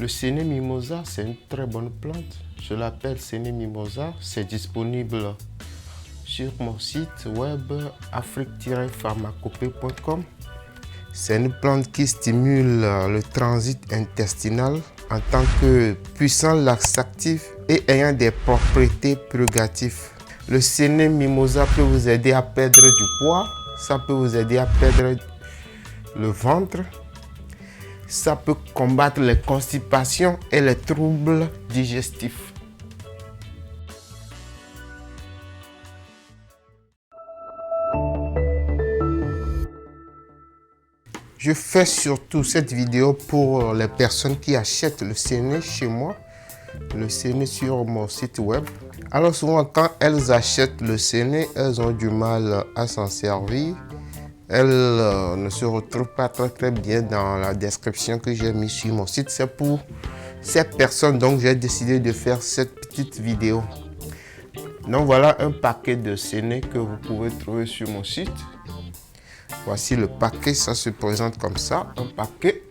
Le Séné mimosa, c'est une très bonne plante. Je l'appelle Séné mimosa. C'est disponible sur mon site web afrique-pharmacopée.com. C'est une plante qui stimule le transit intestinal en tant que puissant laxatif et ayant des propriétés purgatives. Le Séné mimosa peut vous aider à perdre du poids, ça peut vous aider à perdre le ventre, ça peut combattre les constipations et les troubles digestifs. Je fais surtout cette vidéo pour les personnes qui achètent le Séné chez moi, le Séné sur mon site web. Alors souvent quand elles achètent le Séné, elles ont du mal à s'en servir. Elles ne se retrouvent pas très bien dans la description que j'ai mise sur mon site. C'est pour ces personnes donc j'ai décidé de faire cette petite vidéo. Donc voilà un paquet de Séné que vous pouvez trouver sur mon site. Voici le paquet, ça se présente comme ça, un paquet.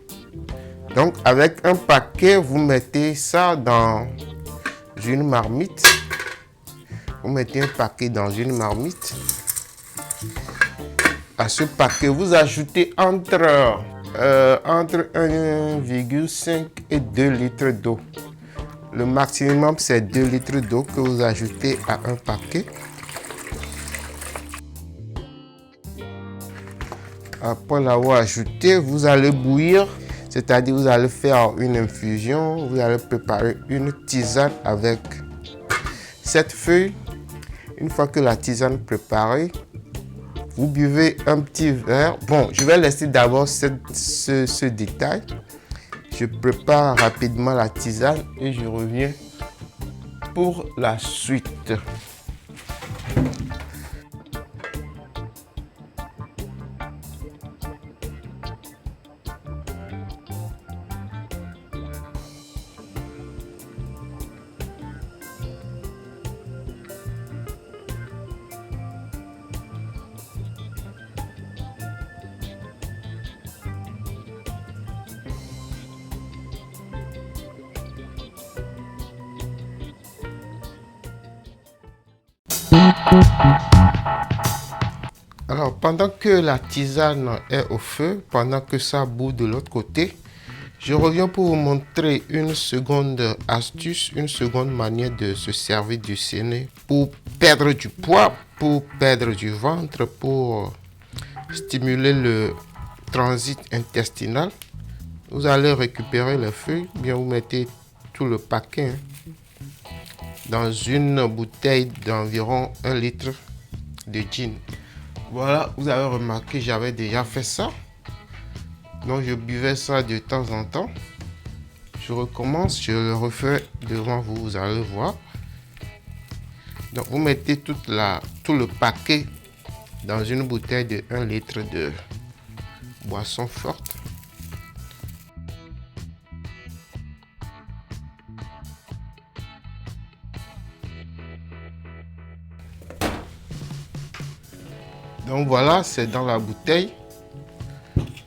Donc avec un paquet, vous mettez ça dans une marmite. Vous mettez un paquet dans une marmite. À ce paquet, vous ajoutez entre 1,5 et 2 litres d'eau. Le maximum, c'est 2 litres d'eau que vous ajoutez à un paquet. Après l'avoir ajouté, vous allez bouillir, c'est-à-dire vous allez faire une infusion, vous allez préparer une tisane avec cette feuille. Une fois que la tisane est préparée, vous buvez un petit verre. Bon, je vais laisser d'abord ce détail. Je prépare rapidement la tisane et je reviens pour la suite. Alors, pendant que la tisane est au feu, pendant que ça bout de l'autre côté, je reviens pour vous montrer une seconde astuce, une seconde manière de se servir du Séné pour perdre du poids, pour perdre du ventre, pour stimuler le transit intestinal. Vous allez récupérer les feuilles, bien vous mettez tout le paquet dans une bouteille d'environ 1 litre de gin. Voilà, vous avez remarqué, j'avais déjà fait ça. Donc je buvais ça de temps en temps. Je recommence, je le refais devant vous, vous allez voir. Donc vous mettez tout le paquet dans une bouteille de 1 litre de boisson forte. Donc voilà, c'est dans la bouteille.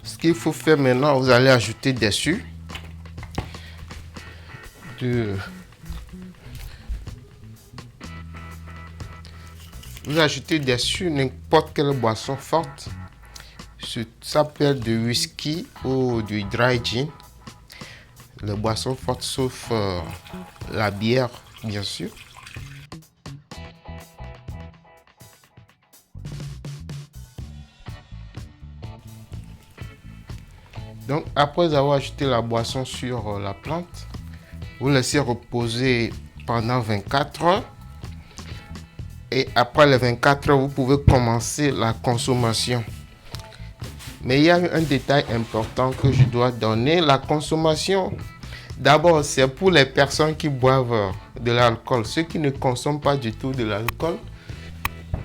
Ce qu'il faut faire maintenant, vous allez ajouter dessus vous ajoutez dessus n'importe quelle boisson forte. Ça peut être du whisky ou du dry gin. Les boissons fortes sauf la bière, bien sûr. Donc après avoir ajouté la boisson sur la plante, vous laissez reposer pendant 24 heures. Et après les 24 heures, vous pouvez commencer la consommation. Mais il y a un détail important que je dois donner. La consommation, d'abord, c'est pour les personnes qui boivent de l'alcool. Ceux qui ne consomment pas du tout de l'alcool,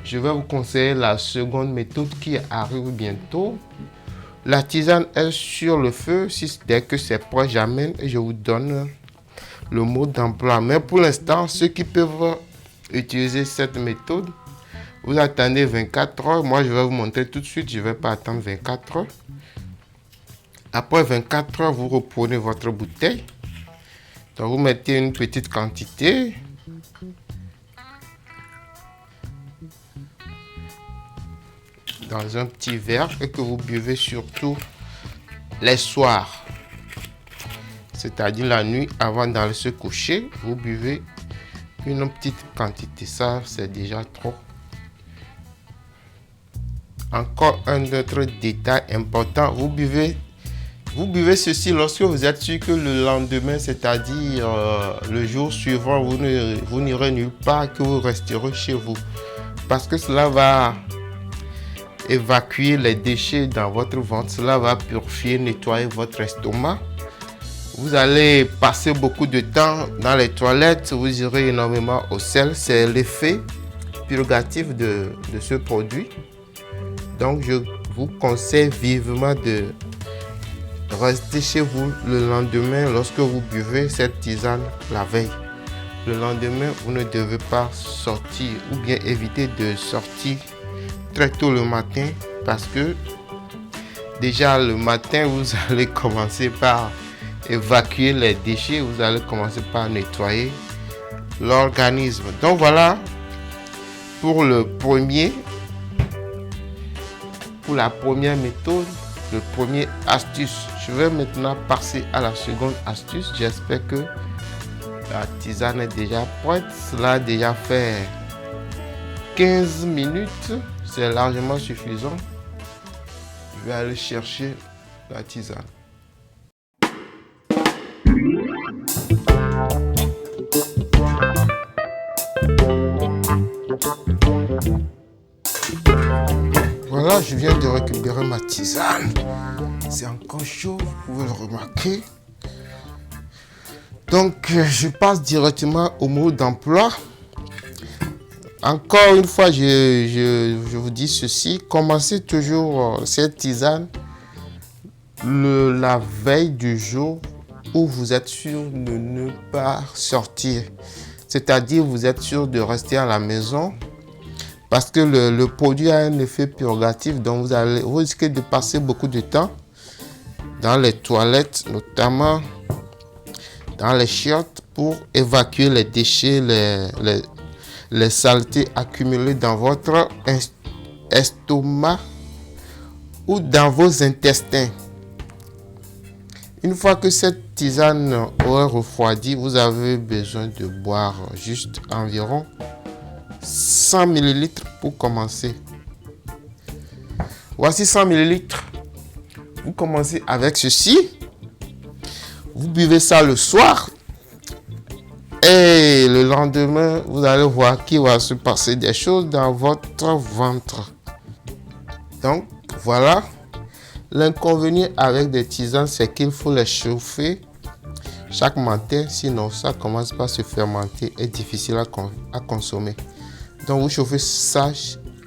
je vais vous conseiller la seconde méthode qui arrive bientôt. La tisane est sur le feu. Dès que c'est prêt, j'amène et je vous donne le mot d'emploi. Mais pour l'instant, ceux qui peuvent utiliser cette méthode, vous attendez 24 heures. Moi, je vais vous montrer tout de suite. Je ne vais pas attendre 24 heures. Après 24 heures, vous reprenez votre bouteille. Donc vous mettez une petite quantité. Dans un petit verre et que vous buvez surtout les soirs. C'est-à-dire la nuit avant d'aller se coucher, vous buvez une petite quantité. Ça, c'est déjà trop. Encore un autre détail important, vous buvez ceci lorsque vous êtes sûr que le lendemain, c'est-à-dire le jour suivant, vous n'irez nulle part, que vous resterez chez vous. Parce que cela va évacuer les déchets dans votre ventre, cela va purifier, nettoyer votre estomac. Vous allez passer beaucoup de temps dans les toilettes, vous irez énormément au sel, c'est l'effet purgatif de ce produit. Donc je vous conseille vivement de rester chez vous le lendemain lorsque vous buvez cette tisane la veille. Le lendemain, vous ne devez pas sortir ou bien éviter de sortir très tôt le matin parce que déjà le matin, vous allez commencer par évacuer les déchets, vous allez commencer par nettoyer l'organisme. Donc voilà pour la première méthode, le premier astuce. Je vais maintenant passer à la seconde astuce. J'espère que la tisane est déjà prête. Cela a déjà fait 15 minutes. C'est largement suffisant. Je vais aller chercher la tisane. Voilà, je viens de récupérer ma tisane. C'est encore chaud, vous pouvez le remarquer. Donc, je passe directement au mot d'emploi. Encore une fois, je vous dis ceci. Commencez toujours cette tisane la veille du jour où vous êtes sûr de ne pas sortir. C'est-à-dire, vous êtes sûr de rester à la maison. Parce que le produit a un effet purgatif, donc vous risquez de passer beaucoup de temps dans les toilettes, notamment dans les chiottes, pour évacuer les déchets, les saletés accumulées dans votre estomac ou dans vos intestins. Une fois que cette tisane aura refroidi, vous avez besoin de boire juste environ 100 ml pour commencer. Voici 100 ml. Vous commencez avec ceci. Vous buvez ça le soir. Et le lendemain, vous allez voir qu'il va se passer des choses dans votre ventre. Donc, voilà. L'inconvénient avec des tisanes, c'est qu'il faut les chauffer chaque matin. Sinon, ça commence par se fermenter et difficile à consommer. Donc, vous chauffez ça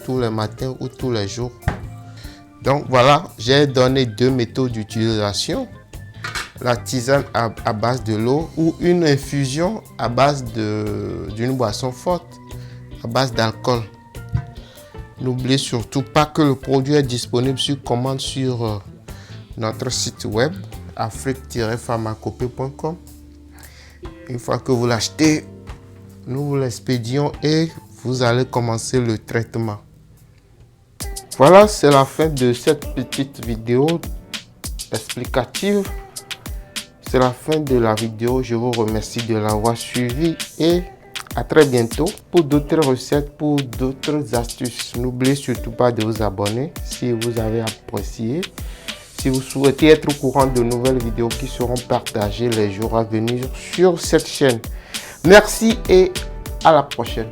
tous les matins ou tous les jours. Donc, voilà, j'ai donné deux méthodes d'utilisation. La tisane à base de l'eau ou une infusion à base d'une boisson forte, à base d'alcool. N'oubliez surtout pas que le produit est disponible sur commande sur notre site web afrique-pharmacopée.com. Une fois que vous l'achetez, nous vous l'expédions et vous allez commencer le traitement. Voilà, c'est la fin de cette petite vidéo explicative. C'est la fin de la vidéo. Je vous remercie de l'avoir suivi et à très bientôt pour d'autres recettes, pour d'autres astuces. N'oubliez surtout pas de vous abonner si vous avez apprécié. Si vous souhaitez être au courant de nouvelles vidéos qui seront partagées les jours à venir sur cette chaîne. Merci et à la prochaine.